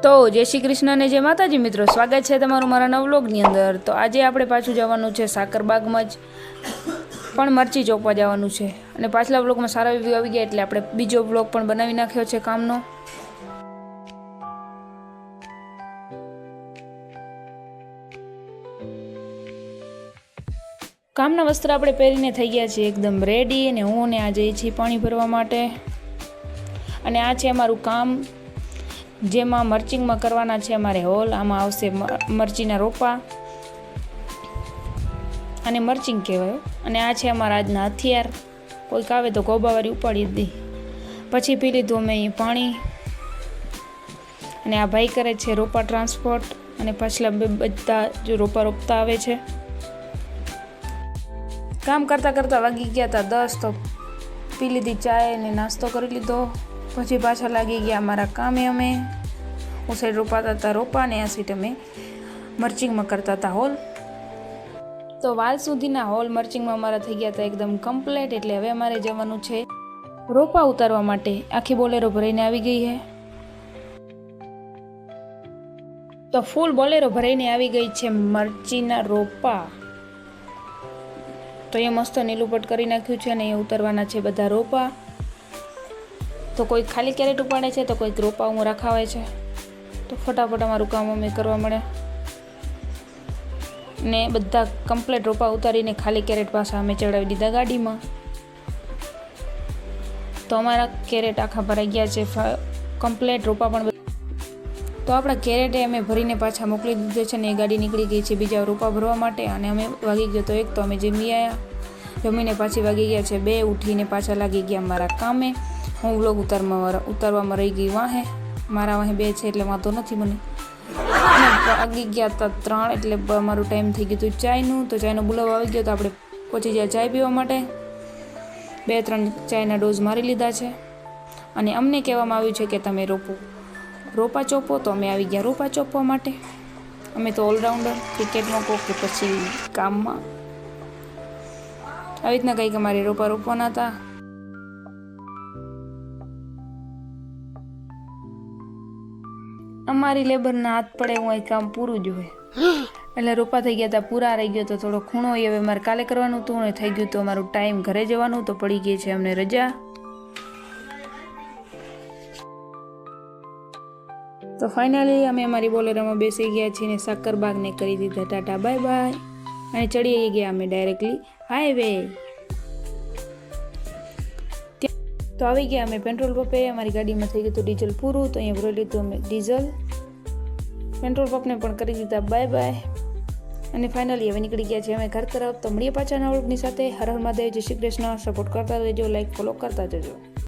તો જય શ્રી કૃષ્ણ ને જય માતાજી મિત્રો, સ્વાગત છે તમારું મારા નવા વ્લોગની અંદર। તો આજે આપણે પાછું જવાનું છે સાકરબાગમાં જ, પણ મરચી ચોપવા જવાનું છે। અને પાછલા વ્લોગમાં સારા રિવ્યુ આવી ગયા એટલે આપણે બીજો વ્લોગ પણ બનાવી નાખ્યો છે કામનો। કામના વસ્ત્ર આપણે પહેરીને થઈ ગયા છીએ એકદમ રેડી, અને હું ને આ જઈએ છીએ પાણી ભરવા માટે। અને આ છે અમારું કામ, જેમાં મર્ચિંગમાં કરવાના છે અમારે હોલ। આમાં આવશે મરચીના રોપા, અને મર્ચિંગ કહેવાય। અને આ છે અમારા આજના હથિયાર, કોઈક આવે તો ગોબાવાળી ઉપાડી દે। પછી પી લીધું અમે અહીં પાણી, અને આ ભાઈ કરે છે રોપા ટ્રાન્સપોર્ટ, અને પાછલા બધા જો રોપા રોપતા આવે છે। કામ કરતાં કરતાં વાગી ગયા હતા 10, તો પી લીધી ચાય અને નાસ્તો કરી લીધો। પછી પાછા લાગી ગયા અમારા કામે। અમે હું સાઈડ રોપાતા હતા રોપા, ને આ સાઈડ અમે મર્ચિંગમાં કરતા હતા હોલ। તો વાલ સુધીના હોલ મર્ચિંગમાં અમારા થઈ ગયા હતા એકદમ કમ્પ્લીટ। એટલે હવે અમારે જવાનું છે રોપા ઉતારવા માટે। આખી બોલેરો ભરાઈને આવી ગઈ છે, તો ફૂલ બોલેરો ભરાઈને આવી ગઈ છે મરચીના રોપા। તો એ મસ્ત નીલુપટ કરી નાખ્યું છે, અને એ ઉતારવાના છે બધા રોપા। તો કોઈ ખાલી કેરેટ ઉપાડે છે, તો કોઈક રોપા હું રખાવે છે। તો ફટાફટ અમારું કામ અમે કરવા મળે, ને બધા કમ્પ્લીટ રોપા ઉતારીને ખાલી કેરેટ પાછા અમે ચડાવી દીધા ગાડીમાં। તો અમારા કેરેટ આખા ભરાઈ ગયા છે કમ્પ્લીટ રોપા પણ। તો આપણા કેરેટે અમે ભરીને પાછા મોકલી દીધો છે, ને એ ગાડી નીકળી ગઈ છે બીજા રોપા ભરવા માટે। અને અમે વાગી ગયો તો 1, તો અમે જમી આવ્યા। જમીને પાછી વાગી ગયા છે 2, ઉઠીને પાછા લાગી ગયા મારા કામે। હું વ્લોગ ઉતારવામાં રહી ગઈ વાહે, મારા વાહે 2 છે એટલે વાંધો નથી મને। અને વાગી ગયા હતા 3, એટલે અમારું ટાઈમ થઈ ગયું હતું ચાયનું। તો ચાયનો બોલાવો આવી ગયો, તો આપણે પહોંચી ગયા ચાય પીવા માટે। 2-3 ચાયના ડોઝ મારી લીધા છે, અને અમને કહેવામાં આવ્યું છે કે તમે રોપા ચોપો। તો અમે આવી ગયા રોપા ચોપવા માટે। અમે તો ઓલરાઉન્ડર, ક્રિકેટમાં કહો કે પછી કામમાં, આવી રીતના કંઈક અમારે રોપા રોપવાના હતા। અમારી લેબરના હાથ પડે હું અહીં કામ પૂરું જ હોય, એટલે રોપા થઈ ગયા હતા પૂરા। રહી ગયો તો થોડો ખૂણો, એ હવે મારે કાલે કરવાનું હતું, અને થઈ ગયું તો અમારું ટાઈમ ઘરે જવાનું, તો પડી ગઈ છે અમને રજા। તો ફાઇનલી અમે અમારી બોલેરોમાં બેસી ગયા છીએ, ને સાકરબાગને કરી દીધા ટાટા બાય બાય, અને ચડી ગયા અમે ડાયરેક્ટલી હાઈવે। તો આવી ગયા અમે પેટ્રોલ પંપે। અમારી ગાડીમાં થઈ ગયું હતું ડીઝલ પૂરું, તો અહીંયા ભરી લીધું અમે ડીઝલ। પેટ્રોલ પંપને પણ કરી દીધા બાય બાય, અને ફાઇનલી હવે નીકળી ગયા છીએ અમે ઘર તરફ। તો મળીએ પાછા નવા વ્લોગની સાથે। હર હર મહાદેવ, જય શ્રી કૃષ્ણ। સપોર્ટ કરતા રહેજો, લાઈક ફોલો કરતા જજો।